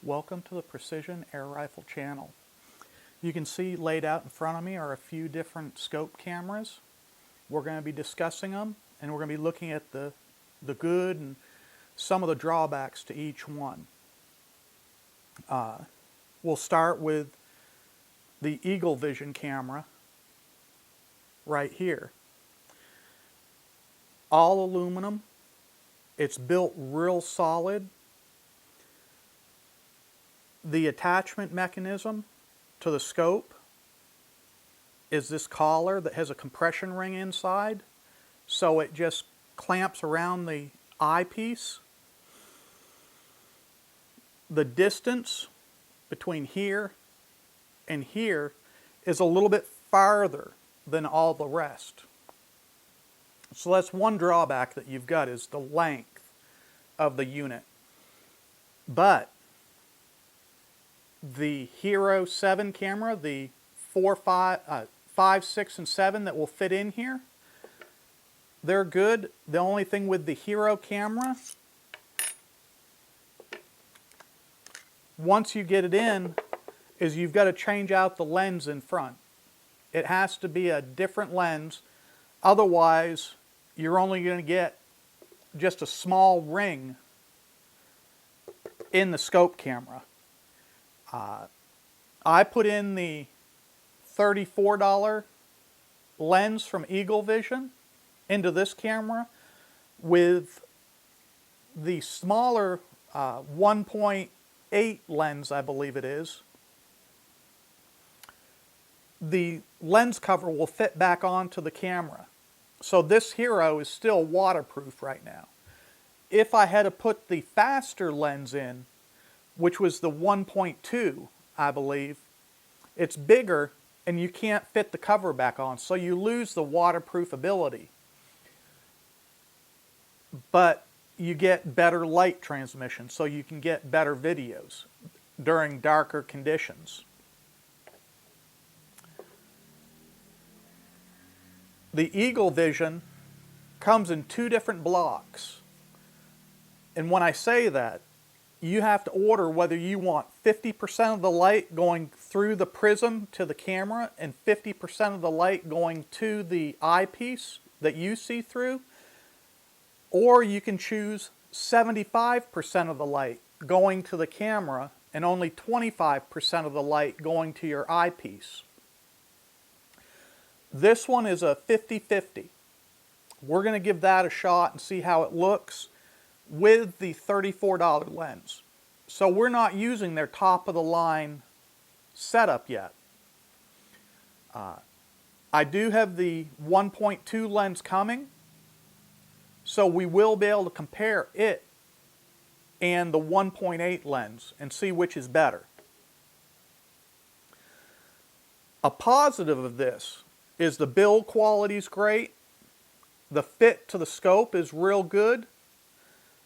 Welcome to the Precision Air Rifle channel. You can see laid out in front of me are a few different scope cameras. We're going to be discussing them, and we're going to be looking at the good and some of the drawbacks to each one. We'll start with the Eagle Vision camera right here. All aluminum. It's built real solid. The attachment mechanism to the scope is this collar that has a compression ring inside, so it just clamps around the eyepiece. The distance between here and here is a little bit farther than all the rest. So that's one drawback that you've got, is the length of the unit. But the Hero 7 camera, the 5, 6, and 7 that will fit in here, they're good. The only thing with the Hero camera, once you get it in, is you've got to change out the lens in front. It has to be a different lens, otherwise you're only going to get just a small ring in the scope camera. I put in the $34 lens from Eagle Vision into this camera with the smaller 1.8 lens, I believe it is. The lens cover will fit back onto the camera. So this Hero is still waterproof right now. If I had to put the faster lens in, which was the 1.2, I believe, it's bigger and you can't fit the cover back on, so you lose the waterproof ability. But you get better light transmission, so you can get better videos during darker conditions. The Eagle Vision comes in 2 different blocks. And when I say that, you have to order whether you want 50% of the light going through the prism to the camera and 50% of the light going to the eyepiece that you see through, or you can choose 75% of the light going to the camera and only 25% of the light going to your eyepiece. This one is a 50-50. We're going to give that a shot and see how it looks with the $34 lens. So we're not using their top of the line setup yet. I do have the 1.2 lens coming, so we will be able to compare it and the 1.8 lens and see which is better. A positive of this is the build quality is great, the fit to the scope is real good.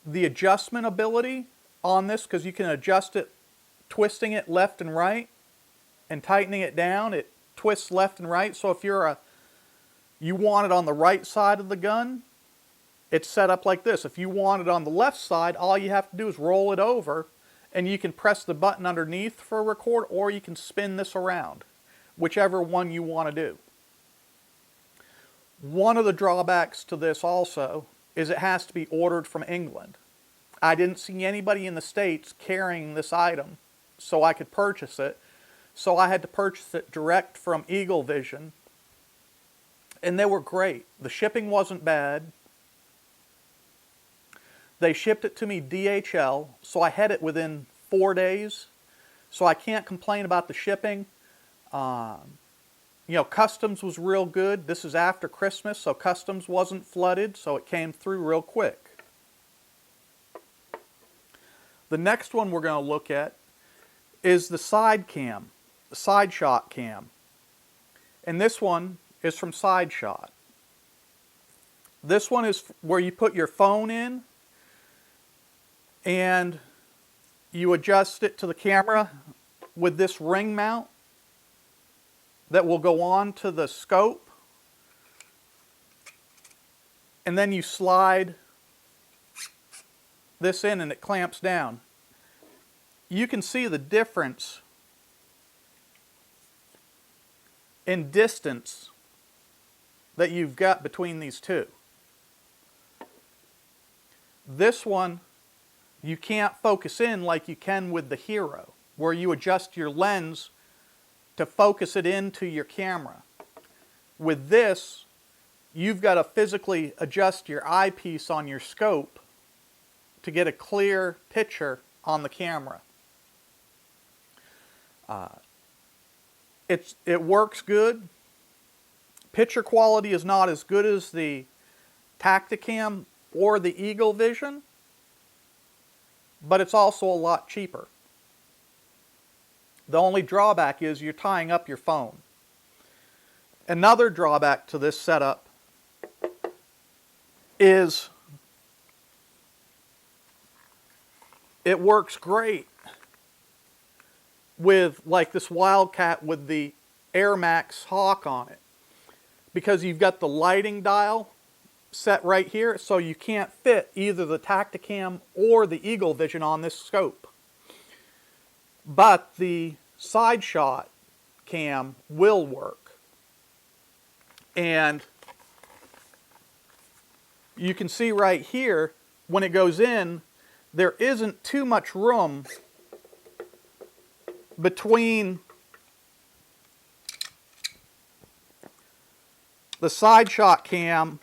The adjustment ability on this, because you can adjust it, twisting it left and right and tightening it down, it twists left and right. So if you want it on the right side of the gun, it's set up like this. If you want it on the left side, all you have to do is roll it over and you can press the button underneath for record, or you can spin this around, whichever one you want to do. One of the drawbacks to this also is it has to be ordered from England. I didn't see anybody in the States carrying this item so I could purchase it. So I had to purchase it direct from Eagle Vision. And they were great. The shipping wasn't bad. They shipped it to me DHL, so I had it within 4 days. So I can't complain about the shipping. You know, customs was real good. This is after Christmas, so customs wasn't flooded, so it came through real quick. The next one we're going to look at is the side cam, the side shot cam. And this one is from Side Shot. This one is where you put your phone in and you adjust it to the camera with this ring mount that will go on to the scope, and then you slide this in and it clamps down. you can see the difference in distance that you've got between these two. This one, you can't focus in like you can with the Hero, where you adjust your lens to focus it into your camera. With this, you've got to physically adjust your eyepiece on your scope to get a clear picture on the camera. It works good. Picture quality is not as good as the Tactacam or the Eagle Vision, but it's also a lot cheaper. The only drawback is you're tying up your phone. Another drawback to this setup is it works great with like this Wildcat with the Air Max Hawk on it, because you've got the lighting dial set right here, so you can't fit either the Tactacam or the Eagle Vision on this scope. But the side shot cam will work. And you can see right here, when it goes in, there isn't too much room between the side shot cam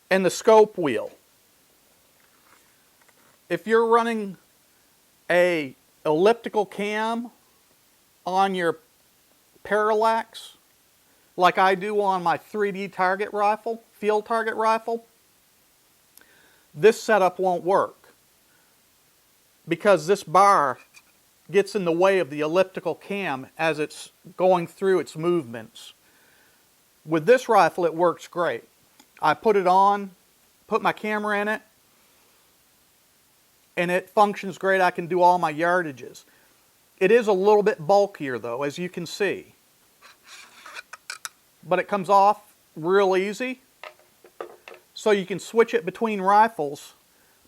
and the scope wheel. If you're running a elliptical cam on your parallax, like I do on my 3D target rifle, field target rifle, this setup won't work, because this bar gets in the way of the elliptical cam as it's going through its movements. With this rifle, it works great. I put it on, put my camera in it, and it functions great. I can do all my yardages. It is a little bit bulkier though, as you can see. But it comes off real easy. So you can switch it between rifles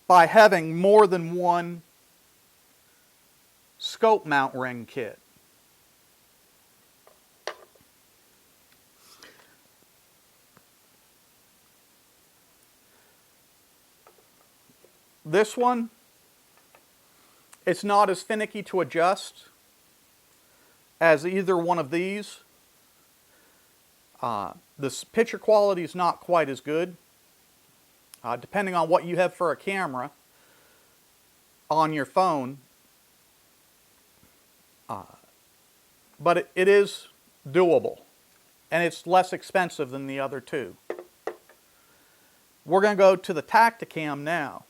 by having more than one scope mount ring kit. This one, it's not as finicky to adjust as either one of these. This picture quality is not quite as good, depending on what you have for a camera on your phone. But it is doable, and it's less expensive than the other two. We're going to go to the Tactacam now.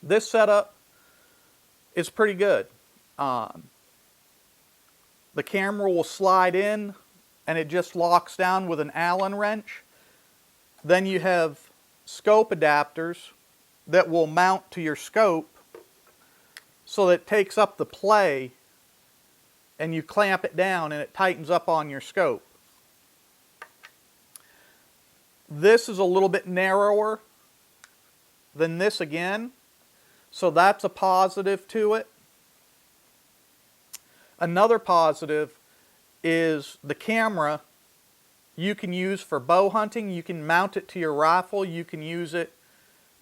This setup is pretty good. The camera will slide in and it just locks down with an Allen wrench. Then you have scope adapters that will mount to your scope so that it takes up the play, and you clamp it down and it tightens up on your scope. This is a little bit narrower than this again, so that's a positive to it. Another positive is the camera you can use for bow hunting. You can mount it to your rifle. You can use it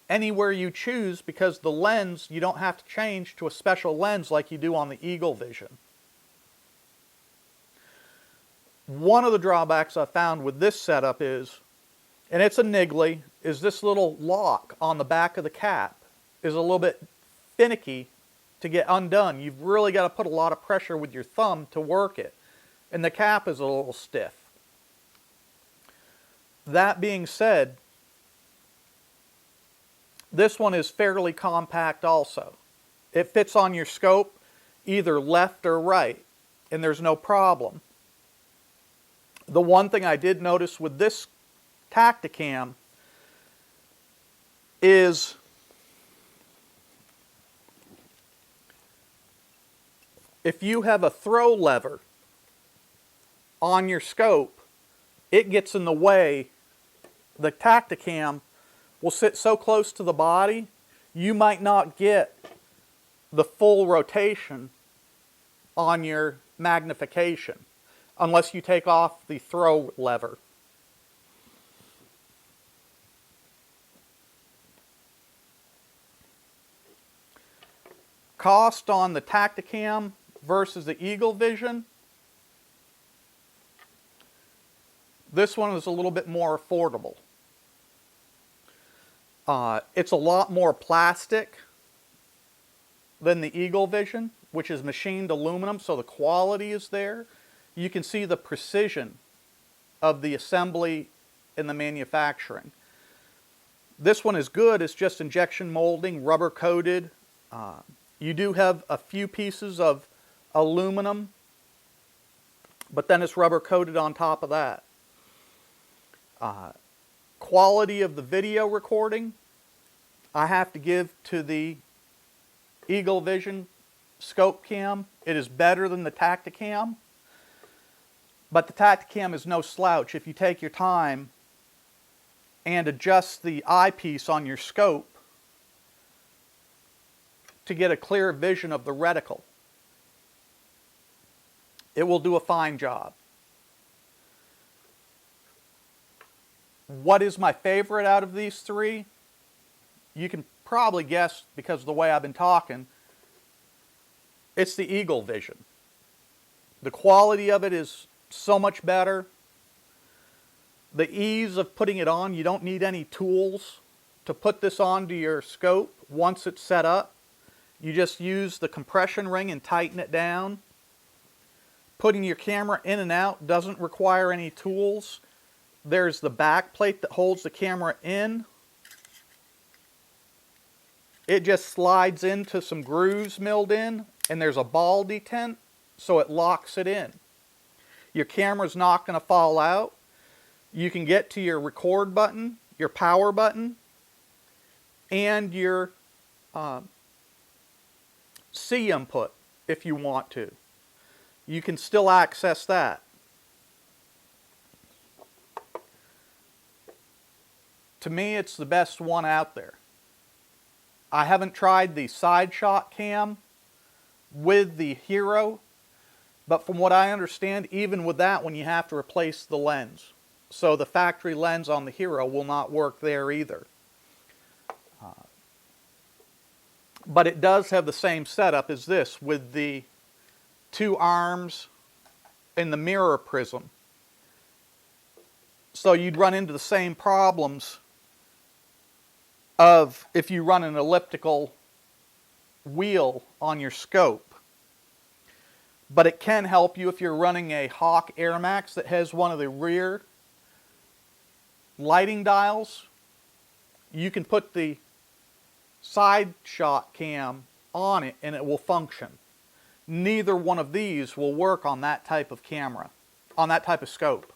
anywhere you choose, because the lens, you don't have to change to a special lens like you do on the Eagle Vision. One of the drawbacks I found with this setup is, and it's a niggly, is this little lock on the back of the cap is a little bit finicky to get undone. You've really got to put a lot of pressure with your thumb to work it, and the cap is a little stiff. That being said, this one is fairly compact also. It fits on your scope either left or right, and there's no problem. The one thing I did notice with this Tactacam is if you have a throw lever on your scope, it gets in the way. The Tactacam will sit so close to the body, you might not get the full rotation on your magnification unless you take off the throw lever. Cost on the Tactacam versus the Eagle Vision. This one is a little bit more affordable. It's a lot more plastic than the Eagle Vision, which is machined aluminum, so the quality is there. You can see the precision of the assembly and the manufacturing. This one is good. It's just injection molding, rubber coated. You do have a few pieces of aluminum, but then it's rubber coated on top of that. Quality of the video recording, I have to give to the Eagle Vision scope cam. It is better than the Tactacam, but the Tactacam is no slouch. If you take your time and adjust the eyepiece on your scope to get a clear vision of the reticle, it will do a fine job. What is my favorite out of these three? You can probably guess because of the way I've been talking. It's the Eagle Vision. The quality of it is so much better. The ease of putting it on, you don't need any tools to put this onto your scope once it's set up. You just use the compression ring and tighten it down. Putting your camera in and out doesn't require any tools. There's the back plate that holds the camera in. It just slides into some grooves milled in, and there's a ball detent, so it locks it in. Your camera's not going to fall out. You can get to your record button, your power button, and your C input if you want to. You can still access that. To me, it's the best one out there. I haven't tried the side shot cam with the Hero, but from what I understand, even with that one, you have to replace the lens. So the factory lens on the Hero will not work there either. But it does have the same setup as this, with the two arms and the mirror prism. So you'd run into the same problems of if you run an elliptical wheel on your scope. But it can help you if you're running a Hawk Air Max that has one of the rear lighting dials. You can put the side shot cam on it and it will function. Neither one of these will work on that type of camera, on that type of scope.